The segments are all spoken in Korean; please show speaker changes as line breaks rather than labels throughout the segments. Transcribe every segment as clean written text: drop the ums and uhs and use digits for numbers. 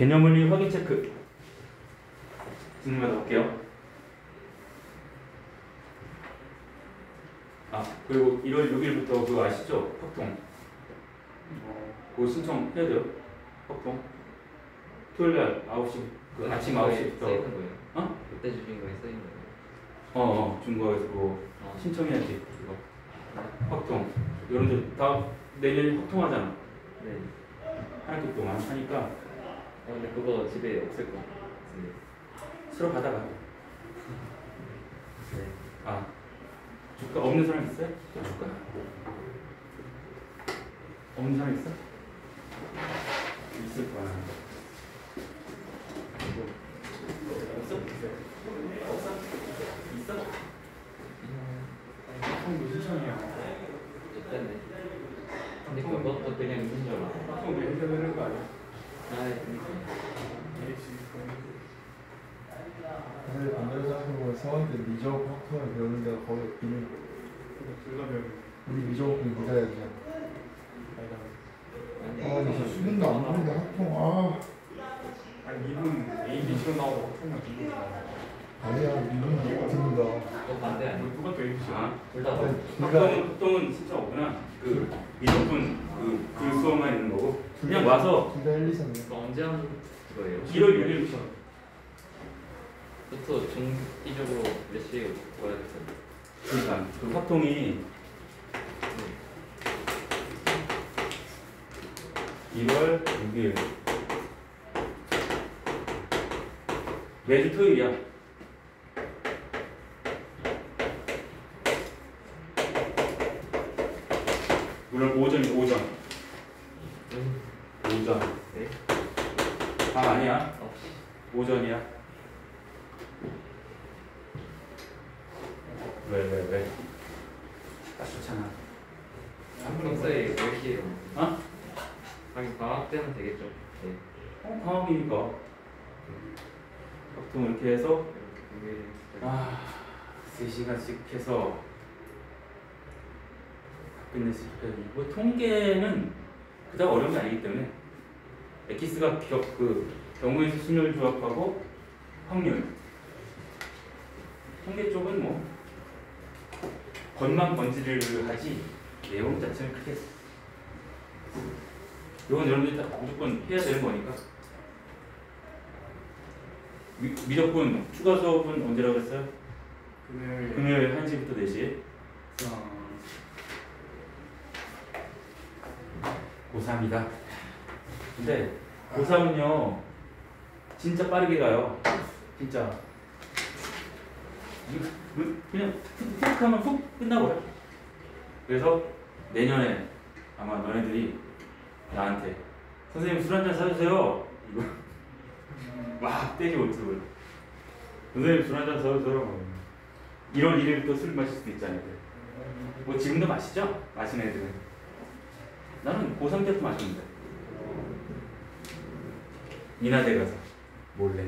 개념물리 확인 체크 질문 받아볼게요. 그리고 1월 6일부터 그거 아시죠? 확통. 그거 신청해야 돼요. 확통. 토요일날 9시, 아침 9시부터.
써있는 거예요?
어?
그때 주신 거에 써있는 거예요?
중과에서 그거 신청해야지. 그거. 확통. 여러분들 다음 내년에 확통하잖아.
네.
한 학기 동안 하니까.
근데 그거 집에 없을 것 같은데.
쓰러 받아가.
네.
줄까? 없는 사람 있어요? 줄까? 없는 사람 있어? 있을 거야. 없어? 없어? 있어? 확통 신청해요.
일단은. 근데 그것도 그냥 있는 줄 알아.
확통 왜 해결되는 거 아니야?
사실 반대로 생각해보면 성한테 미적 확통을 배우는 데가 거의 없긴 해. 우리 미적 공부해야 되잖아. 진짜 수능도 안 보는데 확통
아니 미분 A, B 시험 나오고 확통만 미분 나와.
아니야 미분 누가 듣는다.
그거 반대 아니야?
누가 또 A, B 시험?
둘 다.
확통은 진짜 없구나. 미적분 그 수업만 있는 거고. 그냥 와서
둘다 1, 2, 3.
그거 언제 하는 거예요?
1월 6일부터.
부터 정기적으로 몇 시에 와야 됐어요?
그러니까 그 확통이 1월 6일 매주 토요일이야. 물론 오전.
네?
아니야. 오전이야. 왜? 좋잖아.
평소에 몇 시에
어?
방학 때는 되겠죠? 네.
방학이니까. 보통 이렇게 해서
금요일에
3시간씩 해서 끝내서 뭐 통계는 그닥 어려운 게 아니기 때문에 엑기스가 경우의 수 순열 조합하고 확률 통계 쪽은 뭐 번만 번지를 하지 내용 자체는 크게 이건 여러분들이 다 무조건 해야 되는 거니까. 미적분 추가 수업은 언제라고 했어요? 금요일 1시부터 4시. 고3이다. 근데 고3은요 진짜 빠르게 가요. 진짜 그냥 훅 하면 훅 끝나버려. 그래서 내년에 아마 너네들이 나한테 선생님 술 한잔 사주세요 이거 막 떼지 못하고 선생님 술 한잔 사주세요 1월 1일부터 술 마실 수도 있잖아요. 뭐 지금도 마시죠? 마시는 애들은. 나는 고3 때부터 마셨는데 인하대 가서 몰래.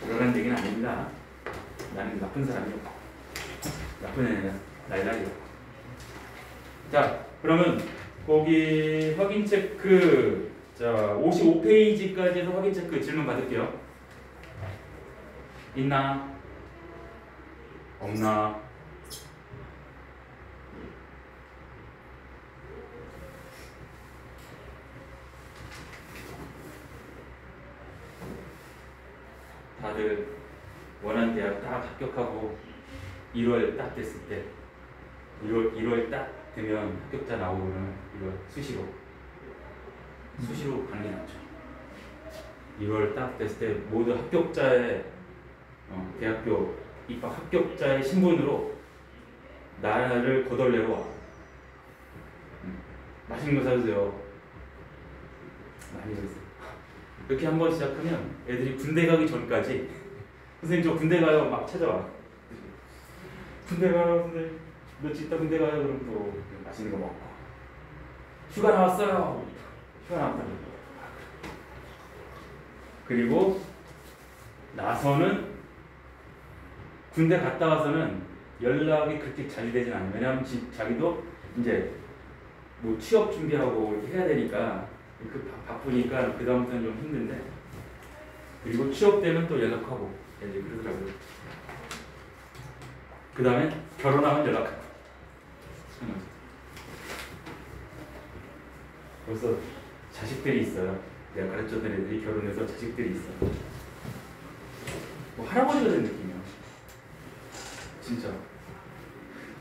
그러라는 얘기는 아닙니다. 나는 나쁜 사람이요. 나쁜 애야. 날라리요. 자, 그러면 거기 확인 체크. 자, 55페이지까지 해서 확인 체크 질문 받을게요. 있나? 없나? 다들 원하는 대학 딱 합격하고 1월 딱 됐을 때 1월 딱 되면 합격자 나오면 이거 수시로 가는 게 낫죠. 1월 딱 됐을 때 모두 합격자의 대학교 입학 합격자의 신분으로 나를 거덜내러 와. 맛있는 거 사주세요. 많이 그랬어요. 이렇게 한번 시작하면 애들이 군대 가기 전까지 선생님 저 군대 가요 막 찾아와. 군대 가요 선생님 며칠 있다 군대 가요. 그럼 또 맛있는 거 먹고 휴가 나왔어요. 휴가 나왔다. 그리고 나서는 군대 갔다 와서는 연락이 그렇게 잘 되진 않아요. 왜냐하면 자기도 이제 뭐 취업 준비하고 이렇게 해야 되니까 바쁘니까 그 다음부터는 좀 힘든데 그리고 취업되면 또 연락하고 이제 그러더라고요. 그 다음에 결혼하면 연락하고 벌써 자식들이 있어요. 내가 가르쳤던 애들이 결혼해서 자식들이 있어. 뭐 할아버지가 된 느낌이야. 진짜.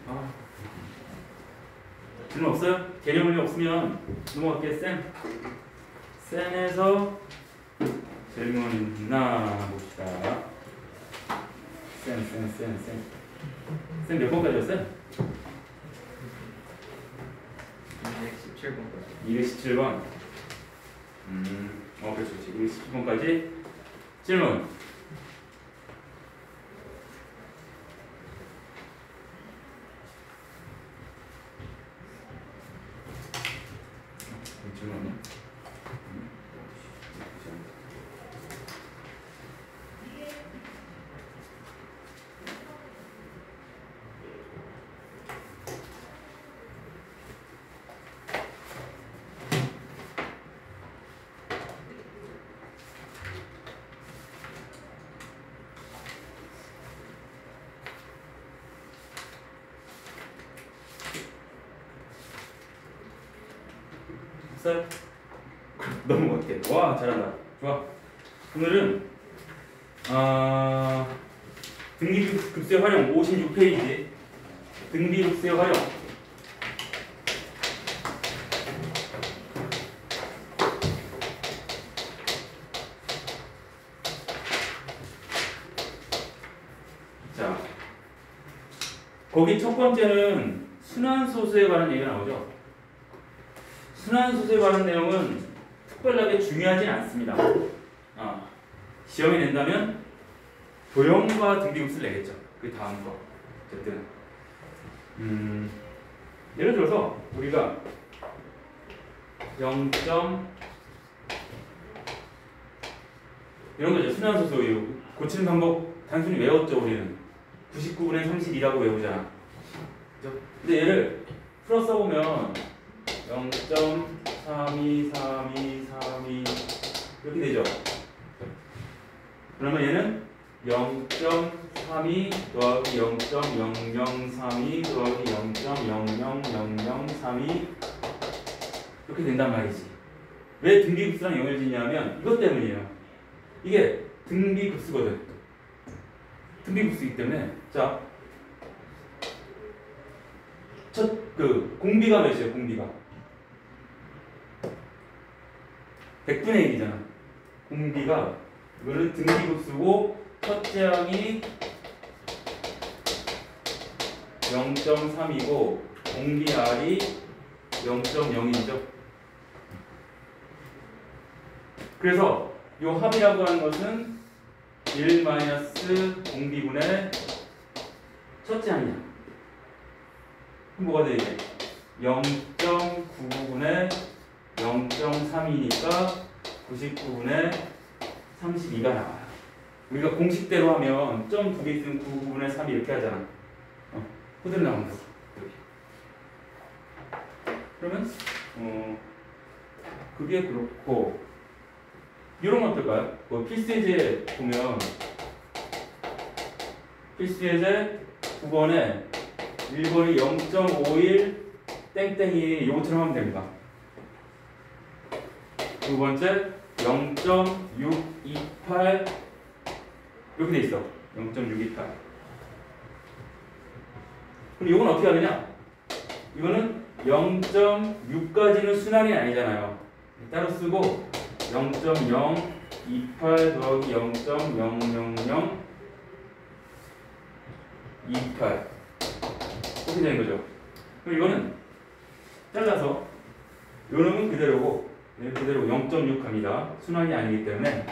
아. 질문 없어요? 개념이 없으면 넘어갈게요. 쌤에서 질문 있나 봅시다. 쌤 몇 번까지였어요?
217번까지.
217번. 그렇지. 217번까지 질문. 질문이요? 없어요? 넘어갈게. 와, 잘한다. 좋아. 오늘은 등비급수의 활용 56페이지. 등비급수의 활용. 자, 거기 첫 번째는 순환소수에 관한 얘기가 나오죠. 순환소수에 관한 내용은 특별하게 중요하진 않습니다. 시험에 낸다면 도형과 등비급수를 내겠죠. 그 다음 거. 어쨌든 예를 들어서 우리가 0. 이런 거죠. 순환소수 고치는 방법 단순히 외웠죠. 우리는 99분의 32라고 외우잖아. 그죠? 근데 얘를 풀어 써보면 0.323232 이렇게 되죠. 그러면 얘는 0.32 더하기 0.0032 더하기 0.000032 이렇게 된단 말이지. 왜 등비급수랑 영을 짓냐면 이것 때문이에요. 이게 등비급수거든. 등비급수이기 때문에 자, 공비가 몇이에요? 공비가 100분의 1이잖아. 공비가 이거는 등비급수고 첫째 항이 0.3이고 공비 R이 0.0이죠. 그래서 이 합이라고 하는 것은 1 마이너스 공비분의 첫째 항이야. 그럼 뭐가 돼 이게? 0.99분의 0.32니까 99분의 32가 나와요. 우리가 공식대로 하면 점 두 개 있으면 99분의 3 이렇게 하잖아. 그대로 나온다. 그러면 그게 그렇고 이런 건 어떨까요? 뭐 필수예제 보면 필수예제 9번에 1번이 0.51 땡땡이 요거처럼 하면 됩니다. 두 번째 0.628 이렇게 돼 있어. 0.628. 그럼 이건 어떻게 하느냐? 이거는 0.6까지는 순환이 아니잖아요. 따로 쓰고 0.028 더하기 0.00028 이렇게 되는 거죠. 그럼 이거는 잘라서 요 놈은 그대로고 얘는 그대로 0.6 합니다. 순환이 아니기 때문에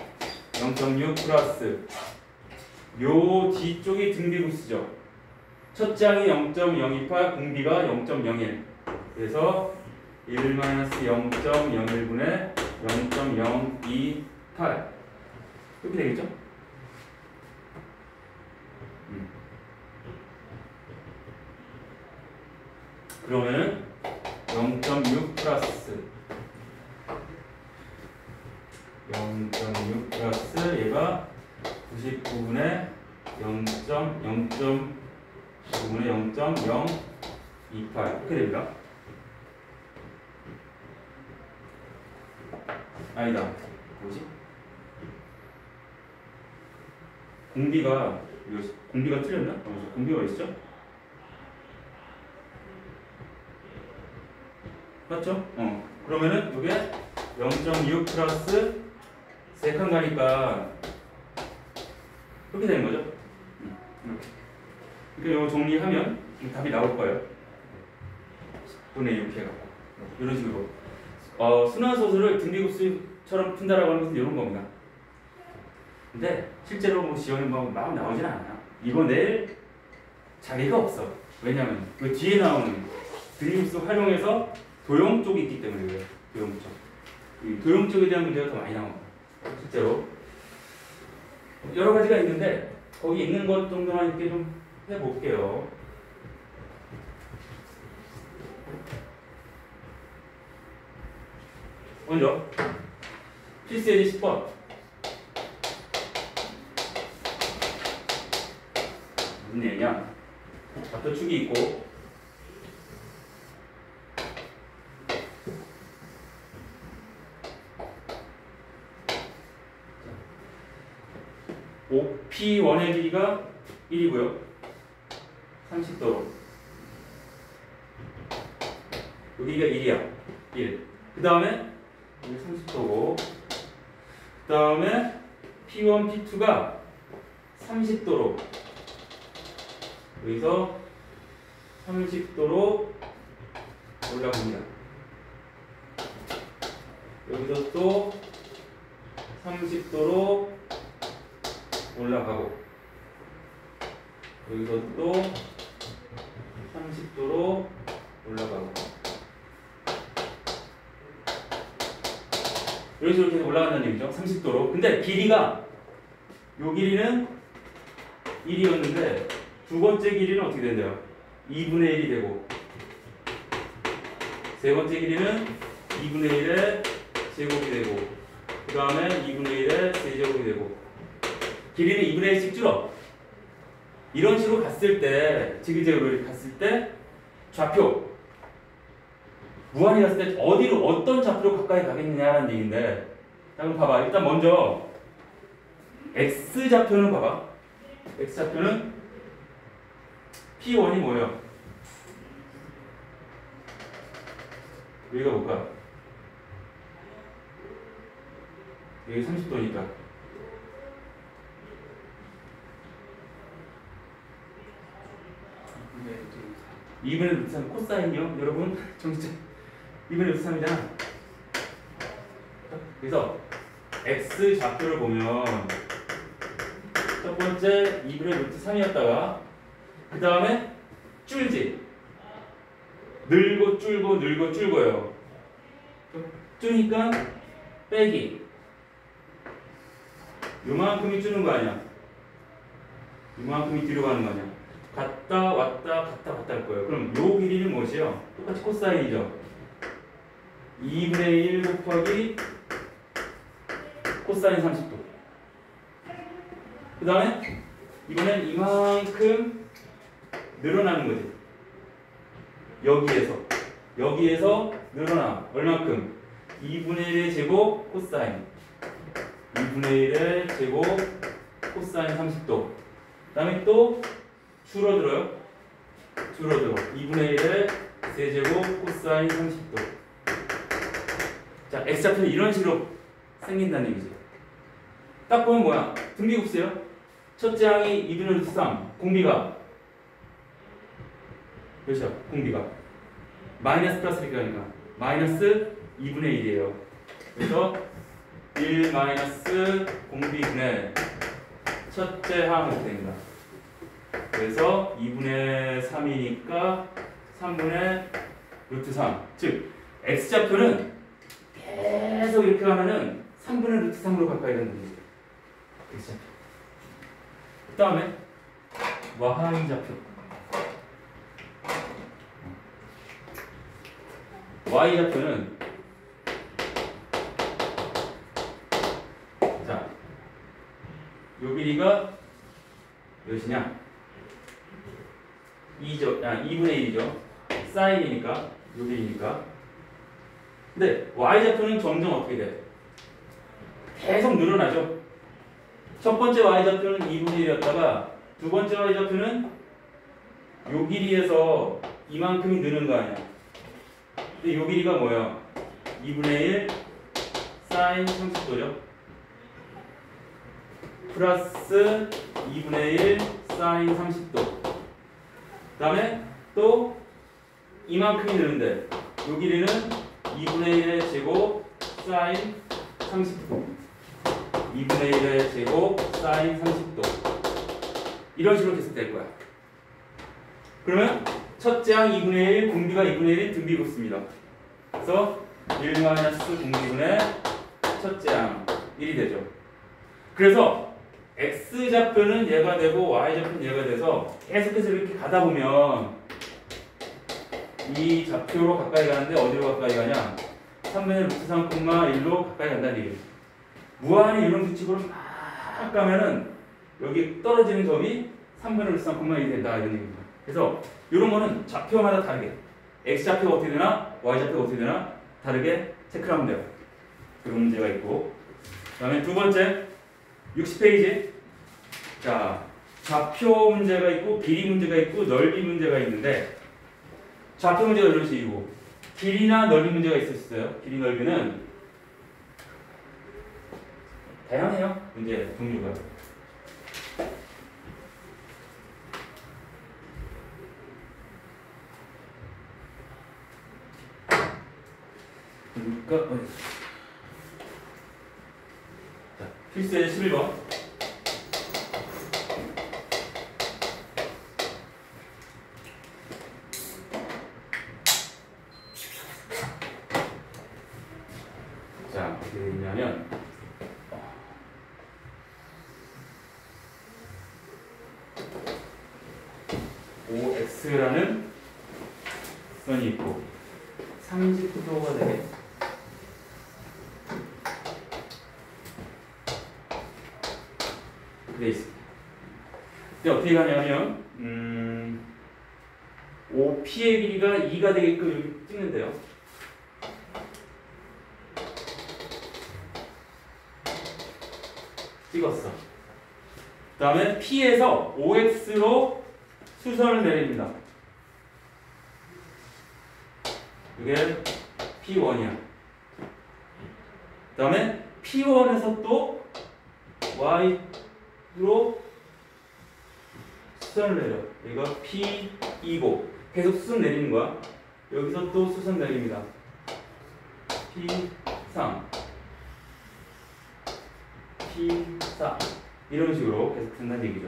0.6 플러스 요 뒤쪽이 등비급수죠. 첫째 항이 0.028, 공비가 0.01. 그래서 1-0.01분의 0.028 이렇게 되겠죠? 그러면은 0.6 플러스 5분의 0.0.5분의 0.028 이렇게 됩니다. 아니다. 뭐지? 공비가 틀렸나? 공비가 있죠? 맞죠? 그러면은 이게 0.6 플러스 세칸 가니까 이렇게 되는 거죠? 이렇게. 그러니까 이거 정리하면 답이 나올 거예요. 10분의 6 해갖고 이런 식으로 순환소수를 등비급수처럼 푼다라고 하는 것은 이런 겁니다. 근데 실제로 뭐 시험에 막 나오진 않아요. 이거 낼 자리가 없어. 왜냐면 그 뒤에 나오는 등비급수 활용해서 도형 쪽이 있기 때문에 그래요. 도형 쪽. 이 도형 쪽에 대한 문제가 더 많이 나옵니다. 실제로 여러 가지가 있는데 거기 있는 것 정도만 이렇게 좀 해볼게요. 먼저 필수예제 10번. 무슨 얘기냐? 앞에 축이 있고 P1의 길이가 1이고요. 30도로. 여기가 1이야. 1. 그 다음에 여기 30도고. 그 다음에 P1, P2가 30도로. 여기서 30도로 올라갑니다. 여기서 또 30도로 올라가고 여기서 또 30도로 올라가고 이런 식으로 계속 올라간다는 얘기죠. 30도로. 근데 길이가 요 길이는 1이었는데 두 번째 길이는 어떻게 된대요? 2분의 1이 되고 세 번째 길이는 2분의 1의 제곱이 되고 그 다음에 2분의 1의 세제곱이 되고 길이는 2분의 1씩 줄어. 이런 식으로 갔을 때, 지그재그로 갔을 때 좌표 무한히 갔을 때 어디로 어떤 좌표로 가까이 가겠느냐라는 얘기인데, 자 그럼 봐봐. 일단 먼저 x 좌표는 봐봐. x 좌표는 P1이 뭐예요? 여기가 뭘까? 여기 30도니까 2분의 루트 3 코사인이요? 여러분 정식 2분의 루트 3이잖아. 그래서 x 좌표를 보면 첫 번째 2분의 루트 3이었다가 그 다음에 줄지. 늘고 줄고 늘고 줄고요. 줄니까 빼기. 요만큼이 줄는 거 아니야. 요만큼이 뒤로 가는 거 아니야. 갔다 왔다 갔다 갔다 할 거예요. 그럼 요 길이는 무엇이에요? 똑같이 코사인이죠. 2분의 1 곱하기 코사인 30도. 그 다음에 이번엔 이만큼 늘어나는 거지. 여기에서 늘어나. 얼만큼? 2분의 1의 제곱 코사인 2분의 1의 제곱 코사인 30도. 그 다음에 또 줄어들어요. 2분의 1의 세제곱 코사인 30도. 자, x좌표는 이런 식으로 생긴다는 얘기죠. 딱 보면 뭐야? 등비급수예요. 첫째 항이 2분의 루트 3, 공비가 그렇죠? 공비가 마이너스 플러스 이렇게 하니까 마이너스 2분의 1이에요. 그래서 1 마이너스 공비분의 첫째 항 이렇게 됩니다. 그래서 2분의 3이니까 3분의 루트 3. 즉 x좌표는 계속 이렇게 가면은 3분의 루트 3으로 가까이 가는 겁니다. x좌표. 그 다음에 y좌표. y좌표는 자, 요 길이가 몇이냐? 2분의 1이죠. 사인이니까 요게2니까. 근데 y좌표는 점점 어떻게 돼? 계속 늘어나죠. 첫 번째 y좌표는 2분의 1이었다가 두 번째 y좌표는 요 길이에서 이만큼이 느는 거 아니야. 근데 요 길이가 뭐야? 2분의 1 사인 30도죠. 플러스 2분의 1 사인 30도. 그 다음에 또 이만큼이 느는데 요 길이는 2분의 1의 제곱 사인 30도. 2분의 1의 제곱 사인 30도. 이런 식으로 계속 될 거야. 그러면 첫째 항 2분의 1, 공비가 2분의 1이 등비급수입니다. 그래서 1 마이너스 공비분의 첫째 항 1이 되죠. 그래서 x좌표는 얘가 되고 y좌표는 얘가 돼서 계속해서 이렇게 가다 보면 이 좌표로 가까이 가는데 어디로 가까이 가냐? 3분의 루트 3,1로 가까이 간다는 얘기예요. 무한히 이런 규칙으로 막 가면은 여기 떨어지는 점이 3분의 루트 3,1이 된다 이런 얘기입니다. 그래서 이런 거는 좌표마다 다르게 x좌표가 어떻게 되나 y좌표가 어떻게 되나 다르게 체크를 하면 돼요. 그런 문제가 있고, 그 다음에 두 번째 60페이지. 자, 좌표 문제가 있고 길이 문제가 있고 넓이 문제가 있는데, 좌표 문제가 이런 식이고 길이나 넓이 문제가 있을 수 있어요. 길이 넓이는 다양해요. 문제 종류가. 그러니까 자, 필수의 11번. 자, 어떻게 되냐면 OX라는 선이 있고 30도가 되게 돼 있습니다. 근데 어떻게 가냐면 OP의 길이가 2가 되게끔 여기 찍는데요. 찍었어. 그 다음에 P에서 OX로 수선을 내립니다. 이게 P1이야. 그 다음에 P1에서 또 Y로 수선을 내려. 이거 P2고 계속 수선 내리는 거야. 여기서 또 수선 내립니다. P3 P4 이런 식으로 계속 된다는 얘기죠.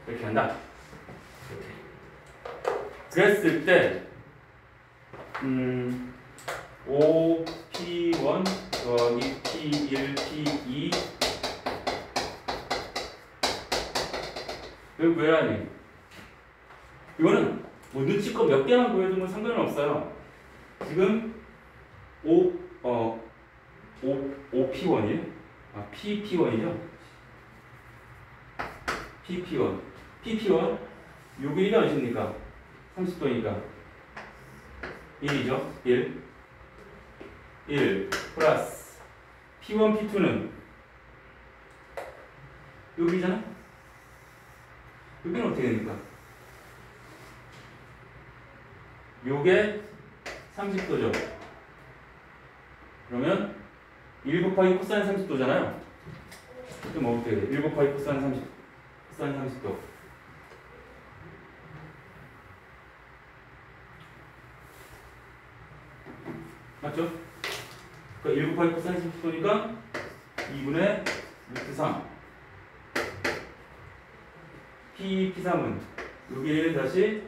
이렇게 한다. 이렇게. 그랬을 때 O, P1 더하기 P1, P2 이거 왜 하니? 이거는 뭐 눈치껏 몇 개만 보여주면 상관은 없어요. 지금 OP1이에요? 아, PP1이죠? PP1 요 길이가 몇입니까? 30도니까 1이죠? 1 플러스 P1, P2는 여기잖아? 여기는 어떻게 됩니까? 요게 30도죠. 그러면 1 곱하기 코사인 30도잖아요. 그럼 뭐 어떻게 돼? 1 곱하기 코사인 30도. 맞죠? 그러니까 1 곱하기 코사인 30도니까 2분의 루트 3. P3은 여기는 다시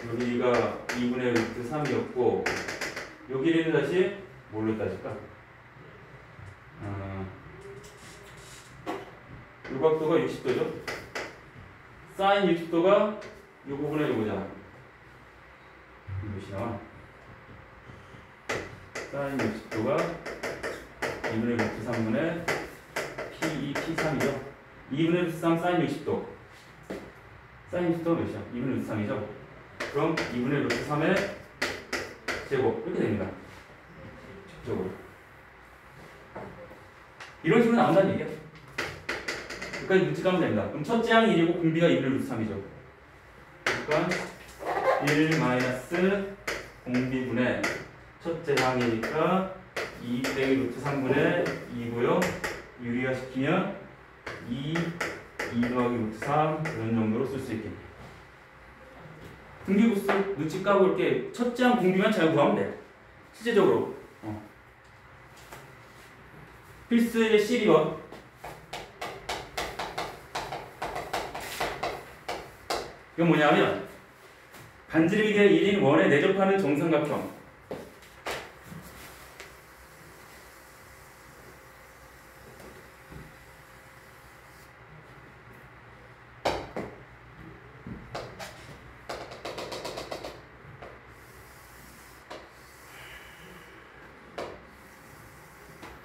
여기가 2분의 루트 3이었고 여기는 다시 뭘로 따질까? 요 각도가 60도죠? 사인 60도가 요 부분에 요거잖아. 몇이 나와? 사인 60도가 2분의 루트 3분의 P2, P3이죠. 2분의 루트 3 사인 60도. 사인 60도가 몇이야? 2분의 루트 3이죠. 그럼 2분의 루트 3의 제곱 이렇게 됩니다. 적으로 이런 식으로 나온다는 얘기야. 여기까지 눈치가면 됩니다. 그럼 첫째 항이 1이고 공비가 2분의 루트 3이죠. 그러니까 1 마이너스 공비분의 첫째 항이니까 2 빼기 루트 3분의 2고요. 유리화시키면 2 더하기 루트 3 이런 정도로 쓸 수 있겠네요. 등기부수 눈치 까고 이렇게 첫째 항 공비만 잘 구하면 돼. 실제적으로 필수의 C1번 이건 뭐냐면 반지름이가 1인 원에 내접하는 정삼각형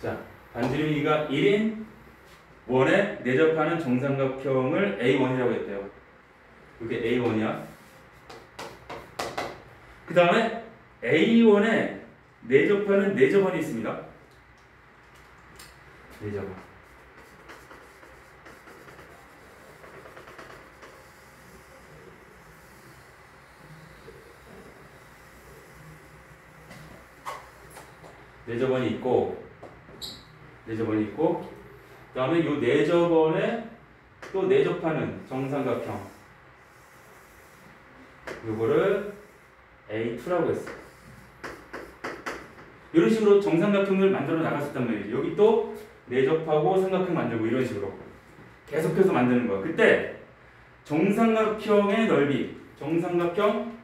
자, 반지름이가 1인 원에 내접하는 정삼각형을 A1이라고 했대요. 이게 A1이야. 그 다음에 A1에 내접하는 내접원이 있습니다. 내접원. 내접원이 있고 그 다음에 이 내접원에 또 내접하는 정삼각형 요거를 A2라고 했어. 이런 식으로 정삼각형을 만들어 나갈 수 있단 말이지. 여기 또 내접하고 삼각형 만들고 이런 식으로 계속해서 만드는 거야. 그때 정삼각형의 넓이 정삼각형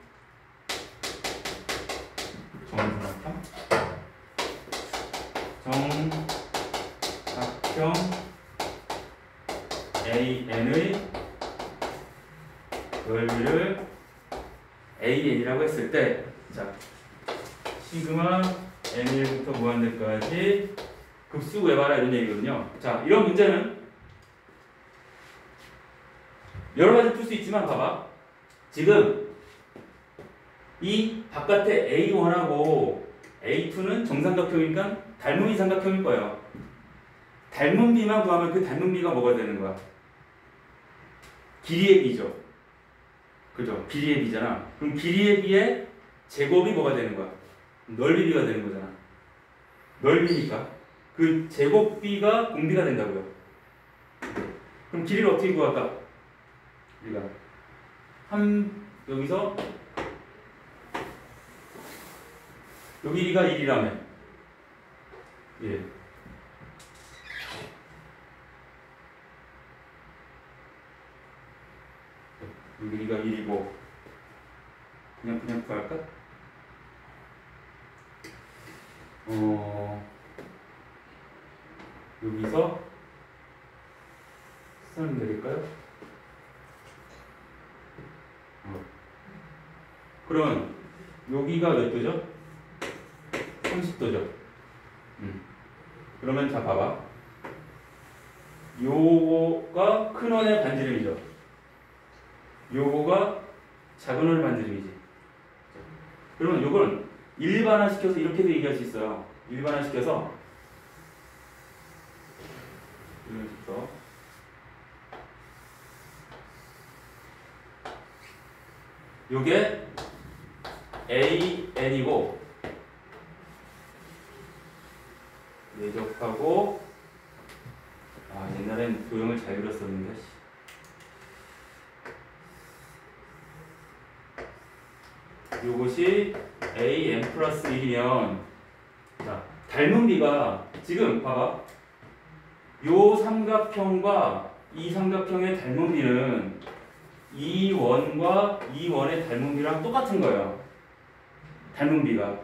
AN의 넓이를 AN이라고 했을 때, 자, 시그마 N1부터 무한대까지 급수 구해봐라 이런 얘기거든요. 자, 이런 문제는 여러 가지 풀 수 있지만 봐봐. 지금 이 바깥에 A1하고 A2는 정삼각형이니까 닮은비 삼각형일 거예요. 닮은 비만 구하면 그 닮은 비가 뭐가 되는 거야? 길이의 비죠. 그죠? 길이의 비잖아. 그럼 길이의 비의 제곱이 뭐가 되는 거야? 넓이 비가 되는 거잖아. 넓이니까 그 제곱 비가 공비가 된다고요. 그럼 길이를 어떻게 구할까? 우리가 여기서 요 길이가 1이라면 예. 여기가 1이고 그냥 구할까? 여기서 수선을 내릴까요? 그러면 여기가 몇 도죠? 30도죠. 그러면 자 봐봐. 요거가 큰 원의 반지름이죠. 요거가 작은 원의 반지름이지. 그러면 요걸 일반화시켜서 이렇게도 얘기할 수 있어요. 일반화시켜서 요게 AN이고 내접하고 옛날엔 도형을 잘 그렸었는데 요것이 AN 플러스 1이면 자, 닮은 비가 지금 봐봐 요 삼각형과 이 삼각형의 닮은 비는 이 원과 이 원의 닮은 비랑 똑같은 거예요. 닮은 비가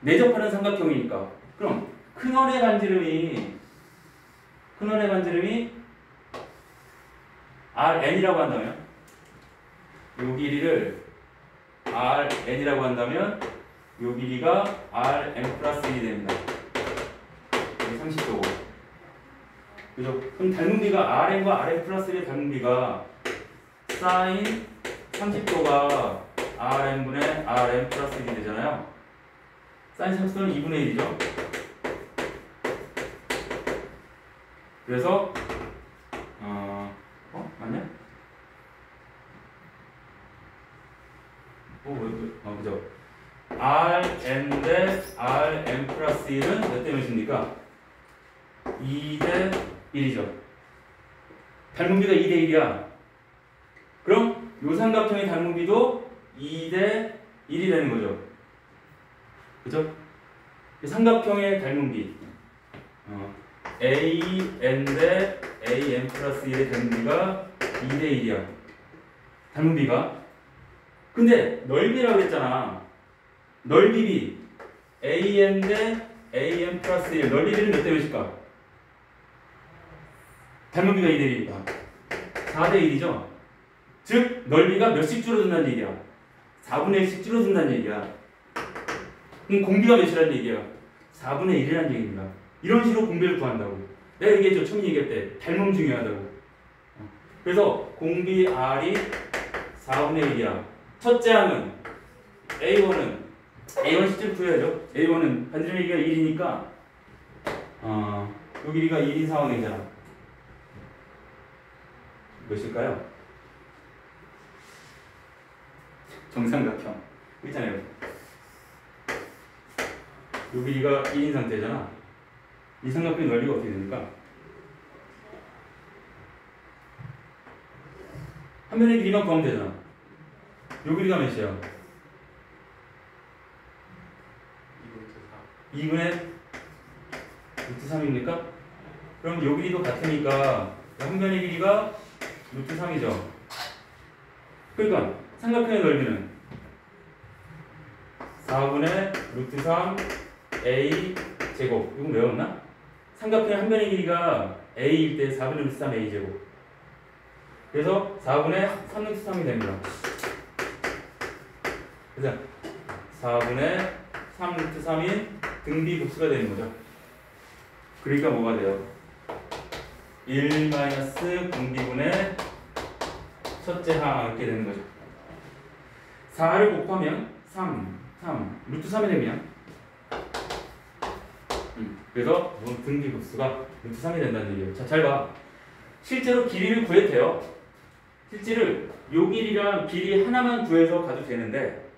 내접하는 삼각형이니까. 그럼 큰 원의 반지름이 Rn이라고 한다면 요 길이를 Rn이라고 한다면 요 길이가 Rn 플러스 1이 됩니다. 여기 30도고. 그죠? 그럼 닮은비가 RN과 RN 플러스 1의 닮은비가 사인 30도가 RN분의 RN 플러스 1이 되잖아요. 사인 30도는 2분의 1이죠. 그래서 맞냐? 그죠? Rn 대 Rn 플러스 1은 몇 대 몇입니까? 2대 1이죠. 닮은비가 2대 1이야. 그럼 요 삼각형의 닮은비도 2대 1이 되는 거죠. 그죠? 삼각형의 닮은비 AN 대 AN 플러스 1의 닮은비가 2대 1이야. 닮은비가. 근데 넓이라고 했잖아. 넓이비 AN 대 AN 플러스 1 넓이비는 몇 대 몇일까? 닮은비가 2대 1이니까 4대 1이죠. 즉 넓이가 몇씩 줄어든다는 얘기야. 4분의 1씩 줄어든다는 얘기야. 그럼 공비가 몇이라는 얘기야? 4분의 1이라는 얘기입니다. 이런 식으로 공비를 구한다고. 내가 얘기했죠. 처음 얘기할 때 닮음 중요하다고. 그래서 공비 R이 4분의 1이야. 첫째 항은 A1은 실제로 구해야죠. A1은 반지름의 길이가 1이니까 요 길이가 1인 상황이잖아. 몇일까요? 정삼각형 있잖아요. 요 길이가 1인 상태잖아. 이 삼각형의 넓이가 어떻게 됩니까? 한 면의 길이만 구하면 되잖아. 요 길이가 몇이야? 2분의 루트 3입니까? 그럼 요 길이도 같으니까 한 면의 길이가 루트 3이죠. 그러니까 삼각형의 넓이는 4분의 루트 3 A 제곱. 이거 외웠나? 삼각형의 한 면의 길이가 A일 때 4분의 루트 3 A 제곱. 그래서 4분의 3 루트 3이 됩니다. 그래서 4분의 3 루트 3인 등비 곱수가 되는 거죠. 그러니까 뭐가 돼요? 1 마이너스 공비분의 첫째 항 이렇게 되는 거죠. 4를 곱하면 3 루트 3이 되면 그래서 등비 곱수가 루트 3이 된다는 얘기예요. 자, 잘 봐. 실제로 길이를 구해도 돼요. 실제로 요 길이랑 길이 하나만 구해서 가도 되는데,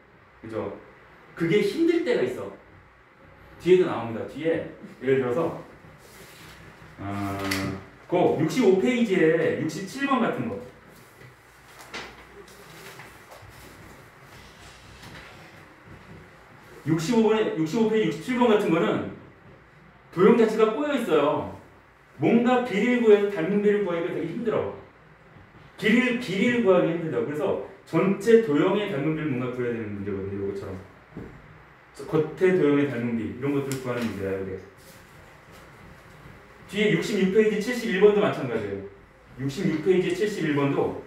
그죠? 그게 힘들 때가 있어. 뒤에도 나옵니다. 뒤에 예를 들어서 그 65페이지에 67번 같은 거. 65페이지 67번 같은 거는 도형 자체가 꼬여 있어요. 뭔가 길이를 구해서 닮은비를 구하기가 되게 힘들어. 길이를 구하기 힘들다. 그래서 전체 도형의 닮은비를 뭔가 구해야 되는 문제거든요. 이것처럼 겉의 도형의 닮은비 이런 것들을 구하는 문제야. 이게 뒤에 66페이지 71번도 마찬가지예요. 66페이지 71번도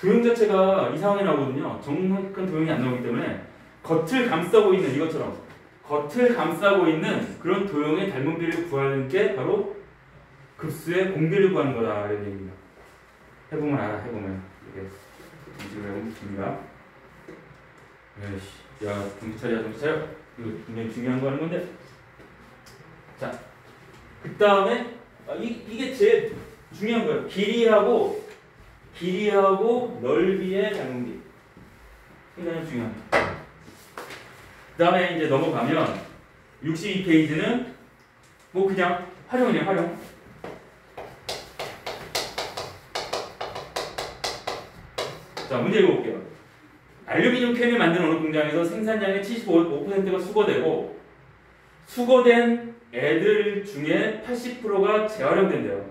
도형 자체가 이 상황에 나오거든요. 정확한 도형이 안 나오기 때문에 겉을 감싸고 있는 이것처럼 겉을 감싸고 있는 그런 도형의 닮은비를 구하는 게 바로 급수의 공비를 구하는 거다 이런 얘기입니다. 해보면 알아. 해보면 이게 지금 해봅니다. 야, 정신 차려, 정신 차려. 이거 굉장히 중요한 거 하는 건데. 자, 그 다음에 이게 제일 중요한 거예요. 길이하고 넓이의 닮은비. 굉장히 중요합니다. 그 다음에 이제 넘어가면 62페이지는 뭐 그냥 활용이에요. 활용. 자, 문제 읽어볼게요. 알루미늄 캔을 만드는 어느 공장에서 생산량의 75%가 수거되고 수거된 애들 중에 80%가 재활용된대요.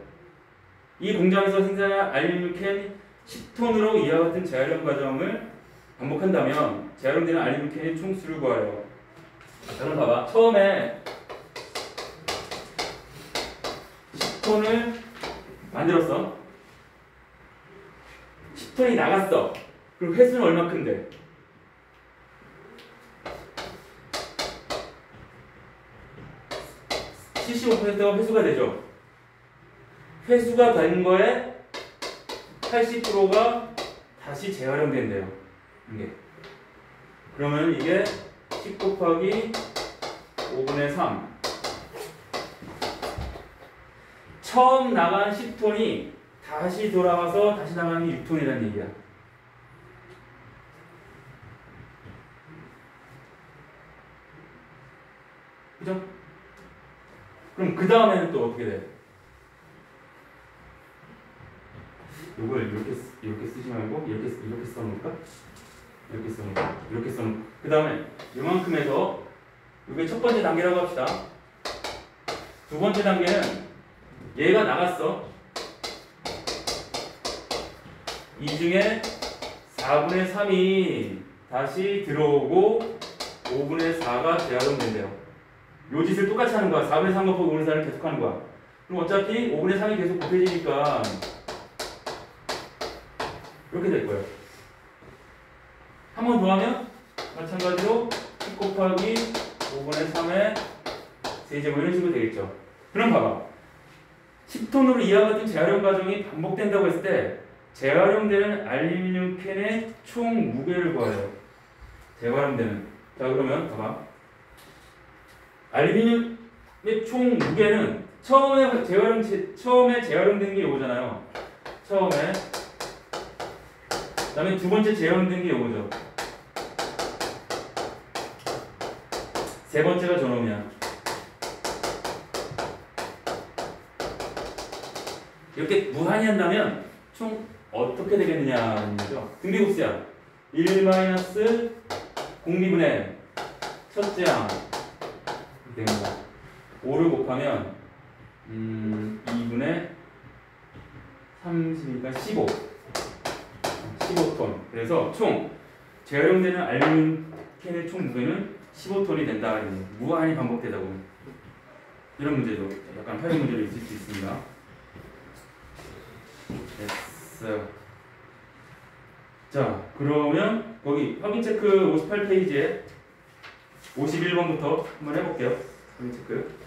이 공장에서 생산한 알루미늄 캔 10톤으로 이와 같은 재활용 과정을 반복한다면 재활용되는 알루미늄 캔의 총수를 구하여. 자, 그럼 봐봐. 처음에 10톤을 만들었어. 10톤이 나갔어. 그럼 횟수는 얼마큼인데? 10 75%가 회수가 되죠. 회수가 된 거에 80%가 다시 재활용된대요. 이게. 그러면 이게 10 곱하기 5분의 3. 처음 나간 10톤이 다시 돌아와서 다시 나가는 게 6톤이라는 얘기야. 그죠? 그럼 그 다음에는 또 어떻게 돼? 이걸 이렇게 쓰지 말고 이렇게 써놓을까? 이렇게 써놓을까? 그 다음에 요만큼에서 이게 첫 번째 단계라고 합시다. 두 번째 단계는 얘가 나갔어. 이 중에 4분의 3이 다시 들어오고 5분의 4가 재활용된대요. 요 짓을 똑같이 하는 거야. 4분의 3 곱하기 5분의 4를 계속 하는 거야. 그럼 어차피 5분의 3이 계속 곱해지니까 이렇게 될 거예요. 한 번 더 하면 마찬가지로 10 곱하기 5분의 3의 세제곱 이런 식으로 되겠죠. 그럼 봐봐. 10톤으로 이와 같은 재활용 과정이 반복된다고 했을 때 재활용되는 알루미늄 캔의 총 무게를 구해요. 재활용되는. 자 그러면 봐봐. 알루미늄의 총 무게는 처음에 재활용된 게 이거잖아요. 처음에. 그 다음에 두 번째 재활용된 게 이거죠. 세 번째가 저놈이야. 이렇게 무한히 한다면 총 어떻게 되겠느냐는 거죠. 등비곱수야. 1 마이너스 공비분의 첫째 항 됩니다. 5를 곱하면 2분의 30이니까 15톤. 그래서 총 재활용되는 알루미늄 캔의 총 무게는 15톤이 된다. 무한히 반복되다 보면 이런 문제도 약간 활용 문제로 있을 수 있습니다. 됐어요. 자 그러면 거기 확인 체크 58페이지에 51번부터 한번 해볼게요. 확인 체크.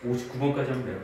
59번까지 하면 돼요.